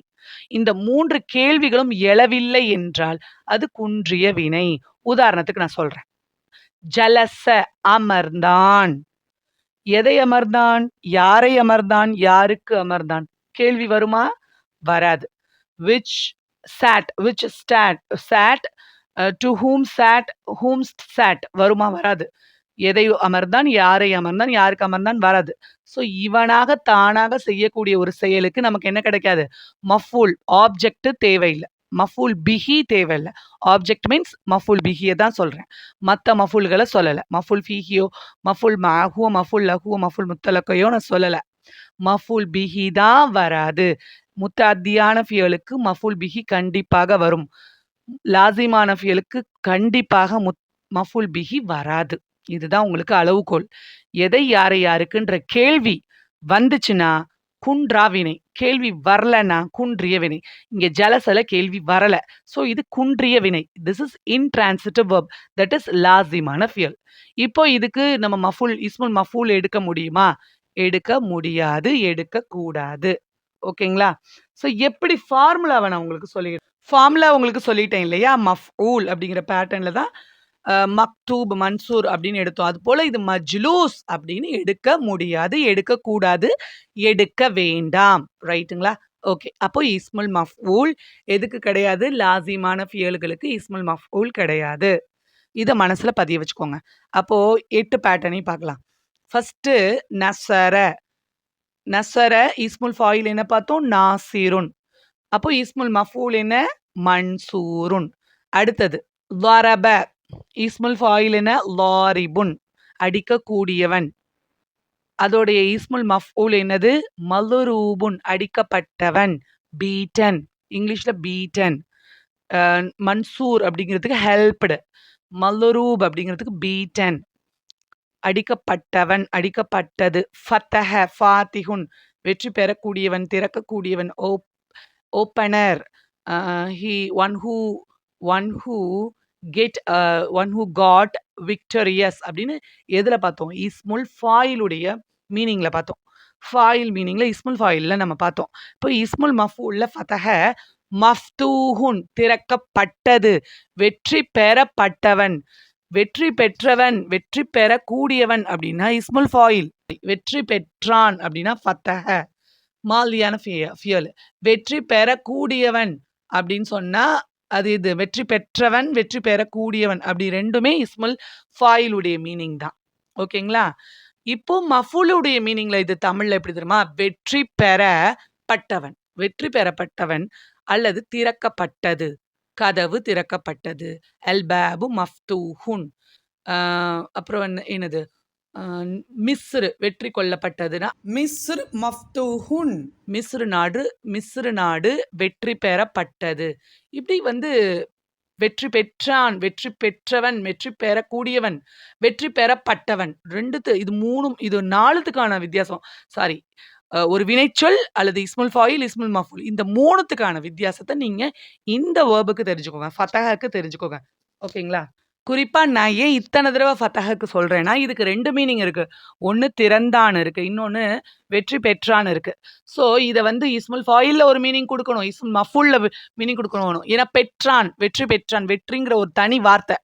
இந்த 3 கேள்விகளும் எழவில்லை என்றால் அது குன்றிய வினை. உதாரணத்துக்கு நான் சொல்றேன். ஜலச அமர்ந்தான். எதை அமர்ந்தான்? யாரை அமர்ந்தான்? யாருக்கு அமர்ந்தான்? கேள்வி வருமா? வராது. which sat, to whom sat வருமா? வராது. எதை அமர்ந்தான்? யாரை அமர்ந்தான்? யாருக்கு அமர்ந்தான்? வராது. ஸோ இவனாக தானாக செய்யக்கூடிய ஒரு செயலுக்கு நமக்கு என்ன கிடைக்காது? மஃபூல், ஆப்ஜெக்ட் தேவையில்ல. மஃபூல் பிஹி தேவையில்ல. ஆப்ஜெக்ட் மீன்ஸ் மஃபூல் பிஹிய தான் சொல்றேன். மத்த மஃபூல்கள சொல்லல. மஃபூல் ஃபீஹியோ, மஃபூல் மஅஹுவோ, மஃபூல் லஹுவோ, மஃபூல் முத்தலக்கையோ நான் சொல்லல. மஃபூல் பிஹி தான் வராது. முத்தஅத்தியான ஃபியலுக்கு மஃபூல் பிஹி கண்டிப்பாக வரும். லாஸிமான ஃபியலுக்கு கண்டிப்பாக மஃபூல் பிஹி வராது. இதுதான் உங்களுக்கு அளவுகோல். எதை, யாரை, யாருக்குன்ற கேள்வி வந்துச்சுன்னா குன்றா வினை. கேள்வி வரலன்னா குன்றிய வினை. இங்க ஜலசல கேள்வி வரல. ஸோ இது குன்றிய வினை. This is intransitive verb. That is லாஸிமான ஃபியல். இப்போ இதுக்கு நம்ம மஃபூல், இஸ்முல் மஃபூல் எடுக்க முடியுமா? எடுக்க முடியாது, எடுக்கக்கூடாது. ஓகேங்களா? ஸோ எப்படி ஃபார்முலாவ நான் உங்களுக்கு ஃபார்முலா உங்களுக்கு சொல்லிட்டேன் இல்லையா? மஃபூல் அப்படிங்கிற பேட்டர்ன்ல தான் மக்தூப், மன்சூர் அப்படின்னு எடுத்தோம். அதுபோல இது மஜ்லூஸ் அப்படின்னு எடுக்க முடியாது, எடுக்கக்கூடாது, எடுக்க வேண்டாம். ரைட்டுங்களா? ஓகே. அப்போ இஸ்முல் மஃபூல் எதுக்கு கிடையாது? லாசிமான ஃபியல்களுக்கு இஸ்முல் மஃபூல் கிடையாது. இத மனசுல பதிய வச்சுக்கோங்க. அப்போ 8 பேட்டர்னையும் பார்க்கலாம். ஃபர்ஸ்ட்டு நஸர. நஸர இஸ்முல் ஃபாயில் என்ன பார்த்தோம்? நாசிருன். அப்போ இஸ்முல் மஃபூல் என்ன? மன்சூருன். அடுத்தது ضرب இஸ்முல் ஃபாயில் என்ன? லாரிபுன். அடிக்கக்கூடியவன். அதோடைய இஸ்முல் மஃபூல் என்னது? மல்ரூபுன். அடிக்கப்பட்டவன். பீட்டன். இங்கிலீஷ்ல பீட்டன். மன்சூர் அப்படிங்கிறதுக்கு ஹெல்ப்டு. மல்ரூப் அப்படிங்கிறதுக்கு பீட்டன். அடிக்கப்பட்டவன், அடிக்கப்பட்டது. ஃபத்தஹ, ஃபாத்திஹுன். வெற்றி பெறக்கூடியவன், திறக்கக்கூடியவன். Opener. He one who one who got victorious அப்படின்னு எதுல பார்த்தோம்? இஸ்முல் ஃபாயிலுடைய மீனிங்ல பார்த்தோம். ஃபாயில் மீனிங்ல இஸ்முல் ஃபாயில்ல நம்ம பார்த்தோம். இப்போ இஸ்முல் மஃபூல்ல ஃபதஹ மஃப்தூஹுன் திறக்கப்பட்டது, வெற்றி பெறப்பட்டவன், வெற்றி பெற்றவன், வெற்றி பெறக்கூடியவன் அப்படின்னா இஸ்முல் ஃபாயில். வெற்றி பெற்றான் அப்படின்னா ஃபத்தஹ மாலியான ஃபியல். வெற்றி பெறக்கூடியவன் அப்படின்னு சொன்னா அது இது வெற்றி பெற்றவன், வெற்றி பெறக்கூடியவன் அப்படி ரெண்டுமே இஸ்முல் ஃபாயிலுடைய மீனிங் தான். ஓகேங்களா? இப்போ மஃபூலுடைய மீனிங்ல இது தமிழ்ல எப்படி தெரியுமா? வெற்றி பெறப்பட்டவன், வெற்றி பெறப்பட்டவன் அல்லது திறக்கப்பட்டது. கதவு திறக்கப்பட்டது. அல்பாபு மஃப்தூஹுன். அப்புறம் என்னது? மிஸ்ரு வெற்றி கொள்ளப்பட்டதுன்னா மிஸ்ர் மஃப்தூஹுன். மிஸ்ரு நாடு வெற்றி பெறப்பட்டது. இப்படி வந்து வெற்றி பெற்றான், வெற்றி பெற்றவன், வெற்றி பெறக்கூடியவன், வெற்றி பெறப்பட்டவன். இது 3ம் இது 4த்துக்கான வித்தியாசம். சாரி. ஒரு வினைச்சொல் அல்லது இஸ்முல் ஃபாயில், இஸ்முல் மஃபூல். இந்த 3த்துக்கான வித்தியாசத்த நீங்க இந்த வேர்புக்கு தெரிஞ்சுக்கோங்க. ஃபதஹக்கு தெரிஞ்சுக்கோங்க. ஓகேங்களா? குறிப்பா நான் ஏன் இத்தன தடவ ஃபதஹக்கு சொல்றேன்னா, இதுக்கு 2 மீனிங் இருக்கு. ஒண்ணு திறந்தான் இருக்கு. இன்னொன்னு வெற்றி பெற்றான் இருக்கு. ஸோ இத வந்து இஸ்முல் ஃபாயில்ல ஒரு மீனிங் குடுக்கணும். இஸ்முல் மஃபூல்ல மீனிங் குடுக்கணும். ஏன்னா பெற்றான், வெற்றி பெற்றான். வெற்றிங்கிற ஒரு தனி வார்த்தை.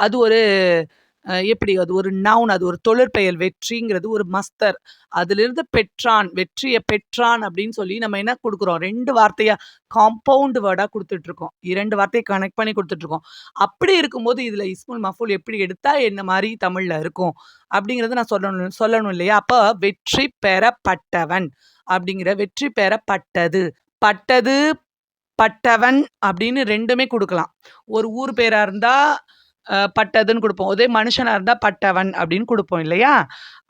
அது ஒரு எப்படி? அது ஒரு நவுன். அது ஒரு தொழிற்பெயர். வெற்றிங்கிறது ஒரு மஸ்தர். அதிலிருந்து பெற்றான், வெற்றிய பெற்றான் அப்படின்னு சொல்லி நம்ம என்ன குடுக்குறோம்? 2 வார்த்தையா காம்பவுண்ட் வேர்டா குடுத்துட்டுருக்கோம். 2 வார்த்தைய கனெக்ட் பண்ணி குடுத்துட்டுருக்கோம். அப்படி இருக்கும்போது இதுல இஸ்முல் மஃபூல் எப்படி எடுத்தா என்ன மாரி தமிழ்ல இருக்கும்? அப்படிங்கிறத நான் சொல்லணும் இல்லையா? அப்ப வெற்றி பெறப்பட்டவன் அப்படிங்கிற வெற்றி பெறப்பட்டது. பட்டது, பட்டவன் அப்படின்னு 2மே குடுக்கலாம். ஒரு ஊர் பேரா இருந்தா பட்டதுன்னு குடுப்போம். அதே மனுஷனா இருந்தா பட்டவன் அப்படின்னு குடுப்போம் இல்லையா?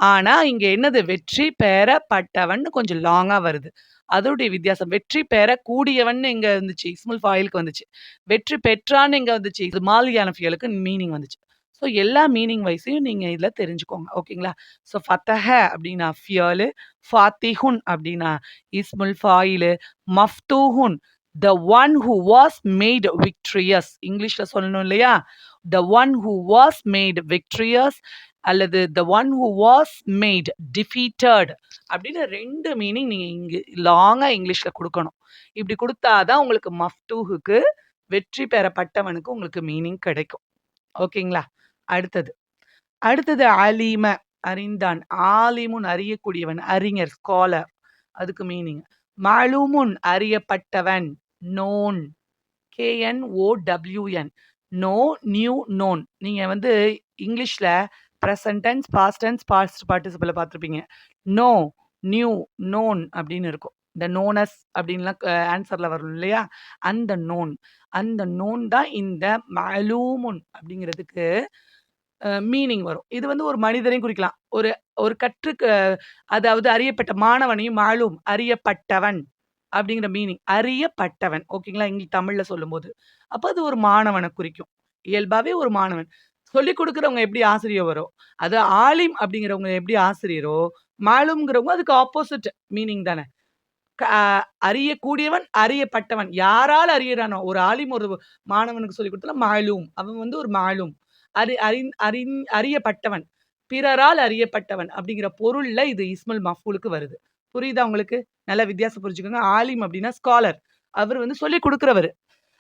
ஆனா இங்க என்னது? வெற்றி பெறப்பட்டவன்னு கொஞ்சம் லாங்கா வருது. அதோடைய வித்தியாசம். வெற்றி பெறக்கூடியவன்னு எங்க வந்துச்சு? இஸ்முல் ஃபாயிலுக்கு வந்துச்சு. வெற்றி பெற்றான்னு எங்க வந்துச்சு? இது மாலியான ஃபியலுக்கு மீனிங் வந்துச்சு. ஸோ எல்லா மீனிங் வைஸையும் நீங்க இதுல தெரிஞ்சுக்கோங்க. ஓகேங்களா? ஸோ ஃபதஹ அப்படின்னா ஃபியலு, ஃபாத்திஹுன் அப்படின்னா இஸ்முல் ஃபாயிலு, மஃப்தூஹுன் the one who was made victorious. இங்கிலீஷ்ல சொல்லணும் இல்லையா? the one who was made victorious அல்லது the one who was made defeated அப்படின்னு 2 மீனிங் நீங்க இங்க லாங்கா இங்கிலீஷ்ல குடுக்கணும். இப்படி குடுத்தாதான் உங்களுக்கு மஃப்தூஹுக்கு வெற்றி பெறப்பட்டவனுக்கு உங்களுக்கு மீனிங் கிடைக்கும். ஓகேங்களா? அடுத்தது அலீம அறிந்தான். ஆலிமுன் அறியக்கூடியவன், அறிஞர், ஸ்காலர். அதுக்கு மீனிங். மாலூமுன் அறியப்பட்டவன், known. KNOWN. Know, knew, known. நீங்க வந்து இங்கிலீஷ்ல present tense, past tense, past பார்ட்டிசிபிள பார்த்துருப்பீங்க. நோ, நியூ, நோன் அப்படின்னு இருக்கும். இந்த நோனஸ் அப்படின்லாம் ஆன்சர்ல வரும் இல்லையா? அந்த நோன் தான் இந்த மலூமுன் அப்படிங்கிறதுக்கு மீனிங் வரும். இது வந்து ஒரு மனிதரையும் குறிக்கலாம். ஒரு ஒரு அதாவது அறியப்பட்ட மாணவனையும் மாலூம் அறியப்பட்டவன் அப்படிங்கிற மீனிங். அறியப்பட்டவன். ஓகேங்களா? தமிழ்ல சொல்லும்போது. அப்ப அது ஒரு மாணவன குறிக்கும். இயல்பாவே ஒரு மாணவன். சொல்லிக் குடுக்குறவங்க எப்படி ஆசிரியரோ, அது ஆலிம் அப்படிங்கிறவங்க எப்படி ஆசிரியரோ, மாலூம்ங்கிறவங்க அதுக்கு ஆப்போசிட் மீனிங் தானே. அறியக்கூடியவன், அறியப்பட்டவன். யாரால அறியறானோ, ஒரு ஆலிம் ஒரு மாணவனுக்கு சொல்லிக் குடுத்தா மாலூம். அவன் வந்து ஒரு மாலூம். அறியப்பட்டவன். பிறரால் அறியப்பட்டவன் அப்படிங்கிற பொருள்ல இது இஸ்முல் மஃபூலுக்கு வருது. புரியுதா உங்களுக்கு? நல்ல வித்தியாசம் புரிஞ்சுக்கோங்க. ஆலிம் அப்படின்னா ஸ்காலர். அவர் வந்து சொல்லிக் குடுக்குறவரு.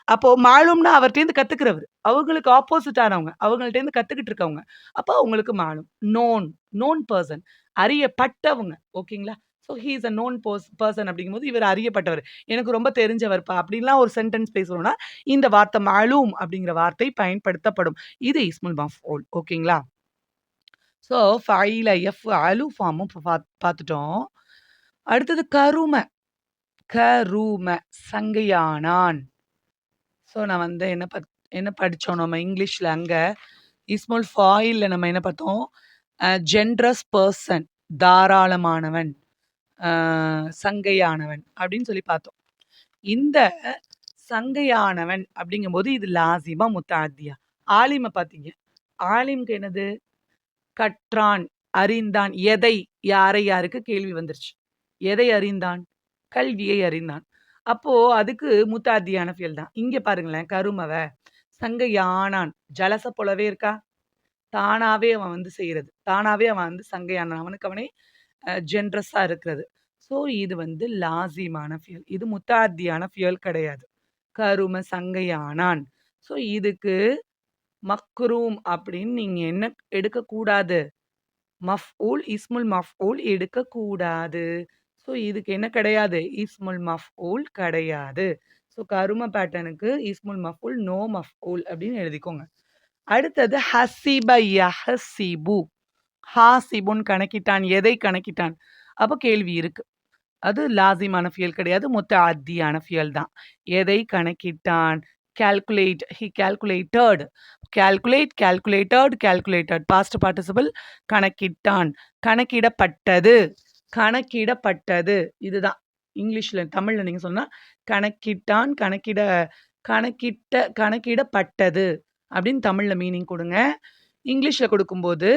அப்போ மாலும்னா அவர்ட்டேருந்து கத்துக்கிறவரு. அவங்களுக்கு ஆப்போசிட் ஆனவங்க. அவங்கள்ட்டேருந்து கத்துக்கிட்டு இருக்கவங்க. அப்போ அவங்களுக்கு மாலும். Known, known person. அறியப்பட்டவங்க. ஓகேங்களா? So he is a known person அப்படிங்கும்போது இவர் அறியப்பட்டவர். எனக்கு ரொம்ப தெரிஞ்சவர்ப்பா அப்படின்லாம் ஒரு சென்டென்ஸ் பேசணும்னா, இந்த வார்த்தை மாலூம் அப்படிங்கிற வார்த்தை பயன்படுத்தப்படும். இது இஸ்முல் மஃபூல். ஓகேங்களா? ஸோ ஃபஅயில யஃப்அலு ஃபார்மும் பார்த்துட்டோம். அடுத்தது கரும. கரும சங்கையானான். ஸோ நான் வந்து என்ன படிச்சோம் நம்ம இங்கிலீஷ்ல அங்க, இஸ்முல் ஃபாயில்ல நம்ம என்ன பார்த்தோம்? ஜென்ரஸ் பெர்சன் தாராளமானவன், அ சங்கையானவன் அப்படின்னு சொல்லி பார்த்தோம். இந்த சங்கையானவன் அப்படிங்கும்போது இது லாசிமா முத்தஅத்தியா. ஆலிம பார்த்தீங்க. ஆலிம்க்கு என்னது? கற்றான், அறிந்தான். எதை? யாரை யாருக்கு கேள்வி வந்துருச்சு. எதை அறிந்தான்? கல்வியை அறிந்தான். அப்போ அதுக்கு முத்தாத்தியான ஃபியல் தான். இங்க பாருங்களேன், கருமவ, சங்கையானான். ஜலச போலவே இருக்கா? தானாவே அவன் வந்து செய்றது. தானாவே அவன் வந்து சங்கையானான். அவனுக்கு அவனே ஜென்ரஸா இருக்கிறது. ஸோ இது வந்து லாசிமான ஃபியல். இது முத்தாத்தியான ஃபியல் கிடையாது. கரும சங்கையானான். ஸோ இதுக்கு மக்ரூம் அப்படின்னு நீங்க என்ன எடுக்கக்கூடாது? மஃப்ஊல், இஸ்முல் மஃப்ஊல் எடுக்கக்கூடாது. ஸோ இதுக்கு என்ன கிடையாது? இஸ்முல் மஃப்ஊல் கிடையாது. ஸோ கரும பேட்டர்னுக்கு இஸ்முல் மஃப்ஊல், நோ மஃப்ஊல் அப்படின்னு எழுதிக்கோங்க. அடுத்தது ஹஸிப யஹ்ஸிபு. ஹாசிபுன் கணக்கிட்டான். எதை கணக்கிட்டான்? அப்ப கேள்வி இருக்கு. அது லாசிமான ஃபியல் கிடையாது. முத்தஅத்தியான ஃபியல் தான். எதை கணக்கிட்டான்? Calculate. He calculated. Calculate, calculated, calculated. Past participle. கணக்கிட்டான். கணக்கிடப்பட்டது. கணக்கிடப்பட்டது. இதுதான். இங்கிலீஷ்ல தமிழ்ல நீங்க சொன்னா கணக்கிட்டான், கணக்கிடப்பட்டது அப்படின்னு தமிழ்ல மீனிங் கொடுங்க. இங்கிலீஷ்ல கொடுக்கும்போது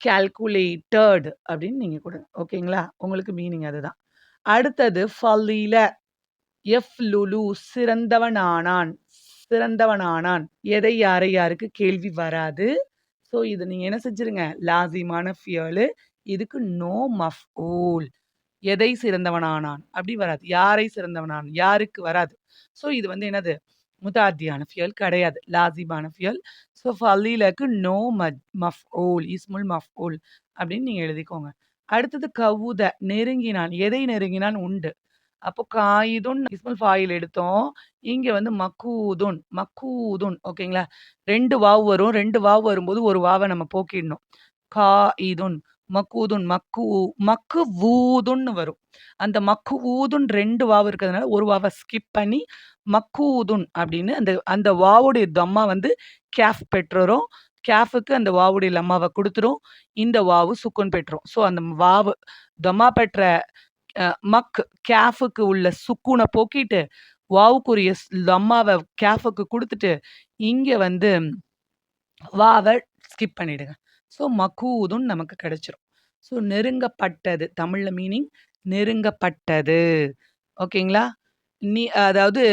கால்குலேட்டட் அப்படின்னு நீங்க கொடுங்க. ஓகேங்களா? உங்களுக்கு மீனிங் அதுதான். அடுத்தது ஃபலீல. யஃப்லுலு சிறந்தவனானான். சிறந்தவனானான். எதை யாரை யாருக்கு கேள்வி வராது. ஸோ இது நீங்க என்ன செஞ்சிருங்க? லாசிமான ஃபியலு. இதுக்கு நோ மஃப்ஊல். எதை சிறந்தவனானான்? அப்படி வராது. யாரை சிறந்தவனான்? யாருக்கு வராது. ஸோ இது வந்து என்னது? முதாத்தியான ஃபியல் கிடையாது. லாசிமான ஃபியல். So ஃபலீலக்கு no மஃப்ஊல். இஸ்முல் மஃப்ஊல் அப்படின்னு நீங்க எழுதிக்கோங்க. அடுத்தது கவுத நெருங்கினான். எதை நெருங்கினான்? உண்டு. அப்போ காயிதுன் இஸ்முல் ஃபாயில் எடுத்தோம். இங்க வந்து மக்கூதுன், மக்கூதுன். ஓகேங்களா? 2 வாவ் வரும். 2 வாவ் வரும்போது ஒரு வாவ நம்ம போக்கிடணும். காயிதுன், மக்கூதுன், மக்குவூதுன்னு வரும். அந்த மக்குவூதுன் 2 வாவ் இருக்கிறதுனால ஒரு வாவ ஸ்கிப் பண்ணி மக்கூதுன் அப்படின்னு அந்த அந்த வாவுடைய தம்மா வந்து கேஃப் பெற்றரும். கேஃப்க்கு அந்த வாவுடைய லம்மாவ குடுத்துரும். இந்த வாவு சுக்குன் பெற்றும். ஸோ அந்த வாவு தம்மா பெற்ற கேஃப்க்கு உள்ள சுக்கூன போக்கிட்டு, வாவுக்குரிய லம்மாவ கேஃப்க்கு குடுத்துட்டு, இங்க வந்து வாவ ஸ்கிப் பண்ணிடுங்க. ஸோ மக்கூதுன் நமக்கு கிடைச்சிரும். ஸோ நெருங்கப்பட்டது. தமிழ்ல மீனிங் நெருங்கப்பட்டது. ஓகேங்களா? அதாவது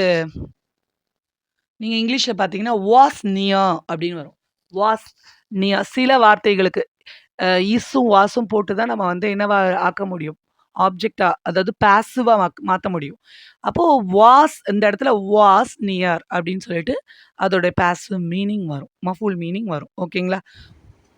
நீங்க இங்கிலீஷ்ல பார்த்தீங்கன்னா, வாஸ் நியர் அப்படின்னு வரும். Was near. சில வார்த்தைகளுக்கு இஸ்ஸும், வாஸும் போட்டு தான் நம்ம வந்து என்னவா ஆக்க முடியும்? ஆப்ஜெக்ட்டா அதாவது பாசிவா மாத்த முடியும். அப்போ வாஸ் இந்த இடத்துல வாஸ் நியர் அப்படின்னு சொல்லிட்டு அதோட பாசிவ் மீனிங் வரும். மஃபூல் மீனிங் வரும். ஓகேங்களா?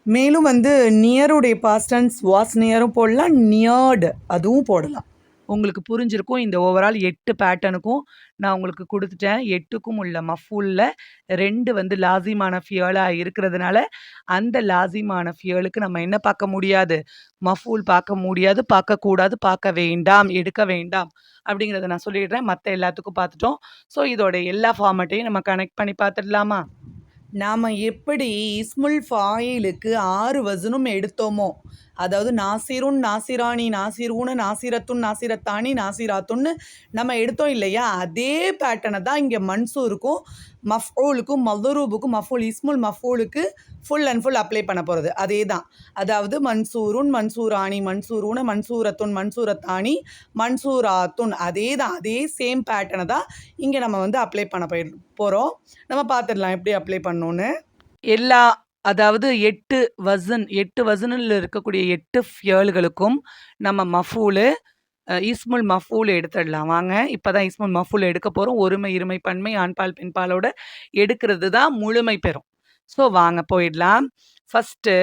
மேலும் வந்து நியருடைய பாஸ்ட் டென்ஸ் வாஸ் நியரும் போடலாம். நியர்டு அதுவும் போடலாம். உங்களுக்கு புரிஞ்சிருக்கும். இந்த ஓவரால் 8 பேட்டர்னுக்கும் நான் உங்களுக்கு குடுத்துட்டேன். 8க்கும் உள்ள மஃபூல்ல 2 வந்து லாசிமான ஃபியலா இருக்கிறதுனால, அந்த லாசிமான ஃபியலுக்கு நம்ம என்ன பார்க்க முடியாது? மஃபூல் பார்க்க முடியாது, பார்க்கக்கூடாது, பார்க்க வேண்டாம், எடுக்க வேண்டாம் அப்படிங்கிறத நான் சொல்லிடுறேன். மத்த எல்லாத்துக்கும் பார்த்துட்டோம். ஸோ இதோட எல்லா ஃபார்மட்டையும் நம்ம கனெக்ட் பண்ணி பார்த்துடலாமா? நாம எப்படி இஸ்முல் ஃபாயிலுக்கு 6 வசனும் எடுத்தோமோ, அதாவது நாசிருன், நாசிராணி, நாசிரூன, நாசிரத்துன், நாசிரத்தானி, நாசிராத்துன்னு நம்ம எடுத்தோம் இல்லையா? அதே பேட்டர்னை தான் இங்கே மன்சூருக்கும், மஃபூலுக்கும், மதுரூபுக்கும், இஸ்முல் மஃபூலுக்கு ஃபுல் அண்ட் ஃபுல் அப்ளை பண்ண போகிறது. அதே தான். அதாவது மன்சூருன், மன்சூராணி, மன்சூரூன, மன்சூரத்துன், மன்சூரத்தானி, மன்சூராத்துன். அதே தான். அதே சேம் பேட்டர்னை தான் இங்கே நம்ம வந்து அப்ளை பண்ண போகிறோம். நம்ம பார்த்துடலாம் எப்படி அப்ளை பண்ணணும்னு. அதாவது 8 வசனில் இருக்கக்கூடிய 8 ஃபியல்களுக்கும் நம்ம மஃபூலு இஸ்முல் மஃபூல் எடுத்துடலாம் வாங்க. இப்பதான் இஸ்முல் மஃபூல் எடுக்க போறோம். ஒருமை, இருமை, பன்மை, ஆண்பால், பெண்பாலோட எடுக்கிறது தான் முழுமை பெறும். ஸோ வாங்க போயிடலாம். ஃபர்ஸ்ட்டு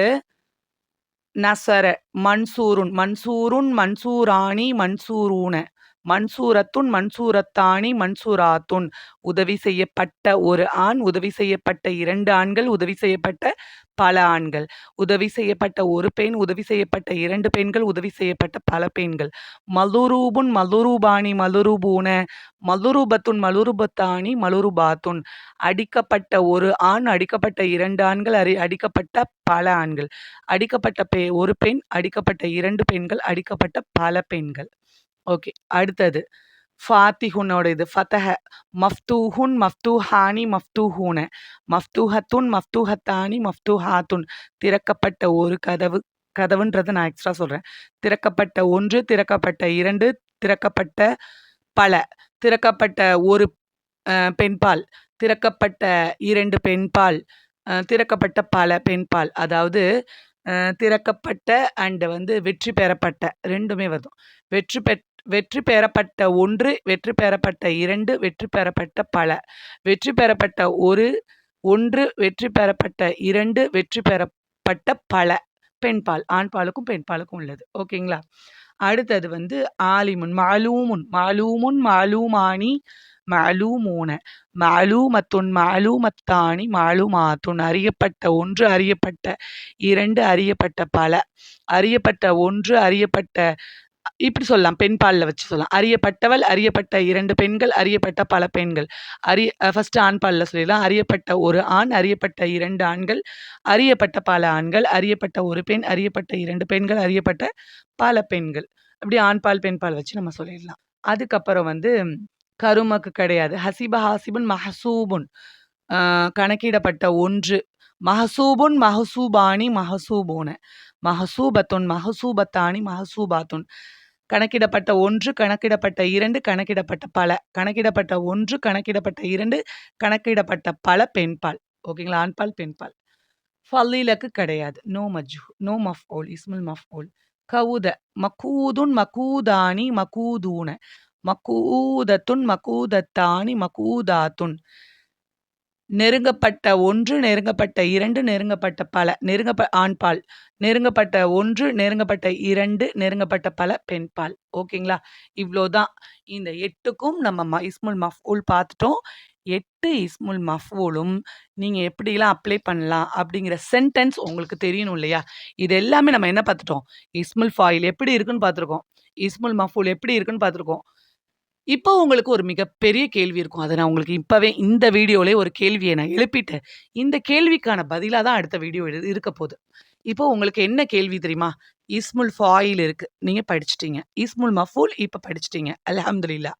நசர மன்சூருன் மன்சூருன் மன்சூராணி மன்சூரூன மன்சூரத்துன் மன்சூரத்தானி மன்சூராத்துன் உதவி செய்யப்பட்ட ஒரு ஆண், உதவி செய்யப்பட்ட 2 ஆண்கள், உதவி செய்யப்பட்ட பல ஆண்கள், உதவி செய்யப்பட்ட ஒரு பெண், உதவி செய்யப்பட்ட 2 பெண்கள், உதவி செய்யப்பட்ட பல பெண்கள். மலுரூபுன் மலுரூபானி மலுரூபூன மலுரூபத்துன் மலுரூபத்தானி மலுரூபாத்துன் அடிக்கப்பட்ட ஒரு ஆண், அடிக்கப்பட்ட 2 ஆண்கள், அடிக்கப்பட்ட பல ஆண்கள், அடிக்கப்பட்ட ஒரு பெண், அடிக்கப்பட்ட 2 பெண்கள், அடிக்கப்பட்ட பல பெண்கள். ஓகே. அடுத்தது ஃபாத்திஹுனோட இது ஃபதஹ மஃப்தூஹுன் மஃப்தூஹானி மஃப்தூஹூன மஃப்தூஹத்துன் மஃப்தூஹத்தானி மஃப்தூஹாத்துன் திறக்கப்பட்ட ஒரு கதவு கதவுன்றதை நான் எக்ஸ்ட்ரா சொல்கிறேன். திறக்கப்பட்ட 1, திறக்கப்பட்ட 2, திறக்கப்பட்ட பல, திறக்கப்பட்ட ஒரு பெண்பால், திறக்கப்பட்ட 2 பெண்பால், திறக்கப்பட்ட பல பெண்பால். அதாவது திறக்கப்பட்ட அண்ட் வெற்றி பெறப்பட்ட 2மே வரும். வெற்றி பெறப்பட்ட 1, வெற்றி பெறப்பட்ட 2, வெற்றி பெறப்பட்ட பல, வெற்றி பெறப்பட்ட 1, வெற்றி பெறப்பட்ட 2, வெற்றி பெறப்பட்ட பல பெண்பால். ஆண்பாலுக்கும் பெண்பாலுக்கும் உள்ளது. ஓகேங்களா? அடுத்தது ஆலிமுன் மாலூமுன் மாலூமுன் மாலூமானி மாலூமூன மாலூமத்துன் மாலூமத்தானி மாலூமாத்துன் அறியப்பட்ட 1, அறியப்பட்ட 2, அறியப்பட்ட பல, அறியப்பட்ட 1, அறியப்பட்ட இப்படி சொல்லலாம். பெண்பால்ல வச்சு சொல்லலாம். அறியப்பட்டவள், அறியப்பட்ட 2 பெண்கள், அறியப்பட்ட பல பெண்கள். ஃபர்ஸ்ட் ஆண்பால்ல சொல்லிடலாம். அறியப்பட்ட ஒரு ஆண், அறியப்பட்ட 2 ஆண்கள், அறியப்பட்ட பல ஆண்கள், அறியப்பட்ட ஒரு பெண், அறியப்பட்ட 2 பெண்கள், அறியப்பட்ட பல பெண்கள். அப்படி ஆண்பால், பெண்பால் வச்சு நம்ம சொல்லிடலாம். அதுக்கப்புறம் கருமக்கு கிடையாது. ஹசிப ஹாசிபுன் மஹசூபுன் கணக்கிடப்பட்ட 1, மஹசூபுன் மஹசூபானி மஹசூபூன மஹசூபத்துன் மஹசூபத்தானி மஹசூபாத்துன் கணக்கிடப்பட்ட 1, கணக்கிடப்பட்ட 2, கணக்கிடப்பட்ட பல, கணக்கிடப்பட்ட 1, கணக்கிடப்பட்ட 2, கணக்கிடப்பட்ட பல பெண்பால். ஓகேங்களா? ஆண்பால், பெண்பால். ஃபலீலக்கு கிடையாது. நோ மஃபூல், இஸ்முல் மஃபூல். கவுத மக்கூதுன் மக்கூதானி மக்கூதூன மக்கூதத்துன் மக்கூதத்தானி மக்கூதாத்துன் நெருங்கப்பட்ட 1, நெருங்கப்பட்ட 2, நெருங்கப்பட்ட பல, ஆண்பால், நெருங்கப்பட்ட 1, நெருங்கப்பட்ட 2, நெருங்கப்பட்ட பல பெண்பால். ஓகேங்களா? இவ்வளோதான். இந்த 8க்கும் நம்ம இஸ்முல் மஃபூல் பார்த்துட்டோம். 8 இஸ்முல் மஃபூலும் நீங்க எப்படிலாம் அப்ளை பண்ணலாம் அப்படிங்கிற சென்டென்ஸ் உங்களுக்கு தெரியணும் இல்லையா? இது எல்லாமே நம்ம என்ன பார்த்துட்டோம்? இஸ்முல் ஃபாயில் எப்படி இருக்குன்னு பார்த்துருக்கோம். இஸ்முல் மஃபூல் எப்படி இருக்குன்னு பார்த்துருக்கோம். இப்போ உங்களுக்கு ஒரு மிகப்பெரிய கேள்வி இருக்கும். அத நான் உங்களுக்கு இப்பவே இந்த வீடியோலயே ஒரு கேள்விய நான் எழுப்பிட்டேன். இந்த கேள்விக்கான பதிலா தான் அடுத்த வீடியோ இருக்க போது. இப்போ உங்களுக்கு என்ன கேள்வி தெரியுமா? இஸ்முல் ஃபாயில் இருக்கு. நீங்க படிச்சுட்டீங்க. இஸ்முல் மஃபூல் இப்ப படிச்சுட்டீங்க. அல்ஹம்துலில்லாஹ்.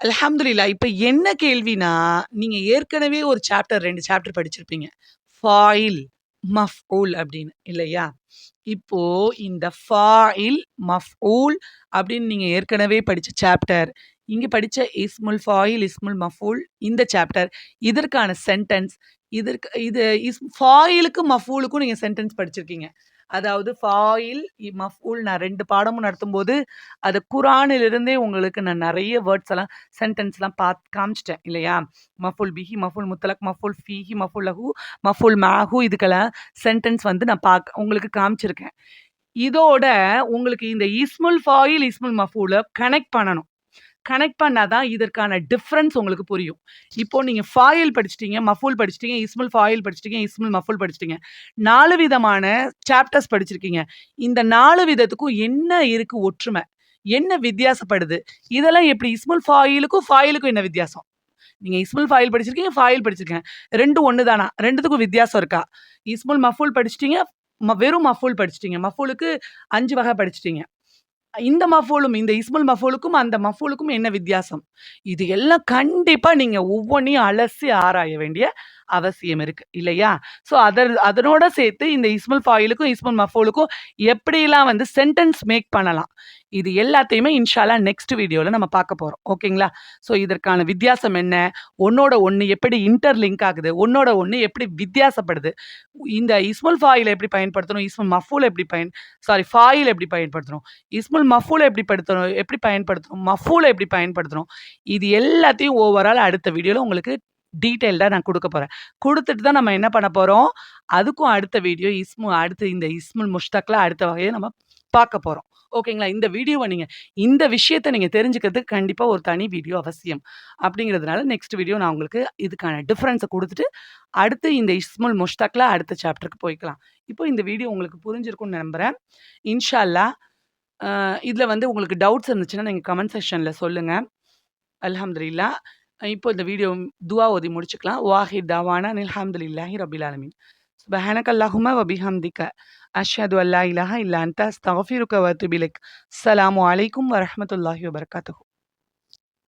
அல்ஹம்துலில்லாஹ். இப்ப என்ன கேள்வினா, நீங்க ஏற்கனவே ஒரு 2 சாப்டர் படிச்சிருப்பீங்க. ஃபாயில், மஃபூல் அப்படின்னு இல்லையா? இப்போ இந்த ஃபாயில், மஃபூல் அப்படின்னு நீங்க ஏற்கனவே படிச்ச சாப்டர், இங்க படிச்ச இஸ்முல் ஃபாயில், இஸ்முல் மஃபூல் இந்த சாப்டர், இதற்கான சென்டென்ஸ், ஃபாயிலுக்கும் மஃபூலுக்கும் நீங்க சென்டென்ஸ் படிச்சிருக்கீங்க. அதாவது ஃபாயில், மஃபூல் நான் 2 பாடமும் நடத்தும்போது, அது குர்ஆனிலிருந்தே உங்களுக்கு நான் நெறைய வேர்ட்ஸ் எல்லாம் சென்டென்ஸ்லாம் காமிச்சுட்டேன் இல்லையா? மஃபூல் பிஹி, மஃபூல் முத்தலக், மஃபூல் ஃபீஹி, மஃபூல் லஹு, மஃபூல் மஅஹு இதுக்கெல்லாம் சென்டென்ஸ் நான் உங்களுக்கு காமிச்சிருக்கேன். இதோட உங்களுக்கு இந்த இஸ்முல் ஃபாயில், இஸ்முல் மஃபூல கனெக்ட் பண்ணணும். கனெக்ட் பண்ணா தான் இதற்கான டிஃபரன்ஸ் உங்களுக்கு புரியும். இப்போ நீங்க ஃபாயில் படிச்சுட்டீங்க, மஃபூல் படிச்சுட்டீங்க, இஸ்முல் ஃபாயில் படிச்சுட்டீங்க, இஸ்முல் மஃபூல் படிச்சுட்டீங்க. 4 விதமான சாப்டர்ஸ் படிச்சிருக்கீங்க. இந்த 4 விதத்துக்கும் என்ன இருக்கு ஒற்றுமை? என்ன வித்தியாசப்படுது? இதெல்லாம் எப்படி இஸ்முல் ஃபாயிலுக்கும், ஃபாயிலுக்கும் என்ன வித்தியாசம்? நீங்க இஸ்முல் ஃபாயில் படிச்சிருக்கீங்க, ஃபாயில் படிச்சிருக்கீங்க. 2ம் ஒண்ணு தானா? 2த்துக்கும் வித்தியாசம் இருக்கா? இஸ்முல் மஃபூல் படிச்சுட்டீங்க, வெறும் மஃபூல் படிச்சுட்டீங்க. மஃபூலுக்கு 5 வகை படிச்சுட்டீங்க. இந்த மஃபூலும், இந்த இஸ்முல் மஃபூலுக்கும், அந்த மஃபூலுக்கும் என்ன வித்தியாசம்? இது எல்லாம் கண்டிப்பா நீங்க ஒவ்வொன்னையும் அலசி ஆராய வேண்டிய அவசியம் இருக்கு இல்லையா? ஸோ அதனோட சேர்த்து இந்த இஸ்முல் ஃபாயிலுக்கும், இஸ்முல் மஃபூலுக்கும் எப்படிலாம் வந்து சென்டென்ஸ் மேக் பண்ணலாம். இது எல்லாத்தையுமே இன்ஷா அல்லாஹ் நெக்ஸ்ட் வீடியோல நம்ம பார்க்க போறோம். ஓகேங்களா? ஸோ இதற்கான வித்தியாசம் என்ன? ஒண்ணோட ஒண்ணு எப்படி இன்டர்லிங்க் ஆகுது? ஒண்ணோட ஒண்ணு எப்படி வித்தியாசப்படுது? இந்த இஸ்முல் ஃபாயில் எப்படி பயன்படுத்தணும்? இஸ்முல் மஃபூல் எப்படி ஃபாயில் எப்படி பயன்படுத்தணும்? இஸ்முல் மஃபூல எப்படி பயன்படுத்தணும்? மஃபூல எப்படி பயன்படுத்தணும்? இது எல்லாத்தையும் ஓவரால் அடுத்த வீடியோல உங்களுக்கு டீட்டெயில்டா நான் குடுக்க போறேன். குடுத்துட்டு தான் நம்ம என்ன பண்ண போறோம், அதுக்கும் அடுத்த வீடியோ அடுத்து இந்த இஸ்முல் முஷ்தக்ல அடுத்த வகைய நம்ம பார்க்க போறோம். ஓகேங்களா? இந்த விஷயத்த நீங்க தெரிஞ்சுக்கிறதுக்கு கண்டிப்பா ஒரு தனி வீடியோ அவசியம். அப்படிங்கிறதுனால நெக்ஸ்ட் வீடியோ நான் உங்களுக்கு இதுக்கான டிஃபரன்ஸ குடுத்துட்டு, அடுத்து இந்த இஸ்முல் முஷ்தக்ல அடுத்த சாப்டருக்கு போய்க்கலாம். இப்போ இந்த வீடியோ உங்களுக்கு புரிஞ்சிருக்கும்னு நம்புறேன். இன்ஷா அல்லாஹ் இதுல வந்து உங்களுக்கு டவுட்ஸ் இருந்துச்சுன்னா, நீங்க கமெண்ட் செக்ஷன்ல சொல்லுங்க. அல்ஹம்துலில்லாஹ். இப்போ இந்த வீடியோ துஆ ஓதி முடிச்சுக்கலாம். வாஹிர் தாவானா அல்ஹம்துலில்லாஹி ரப்பில் ஆலமீன். சுப்ஹானக அல்லாஹும்ம வ பிஹம்திக அஷ்ஹது அல்லா இலாஹ இல்லா அன்த அஸ்தக்ஃபிருக வ அத்தூபு இலைக். அஸ்ஸலாமு அலைக்கும் வ ரஹ்மத்துல்லாஹி வ பரகாத்துஹு.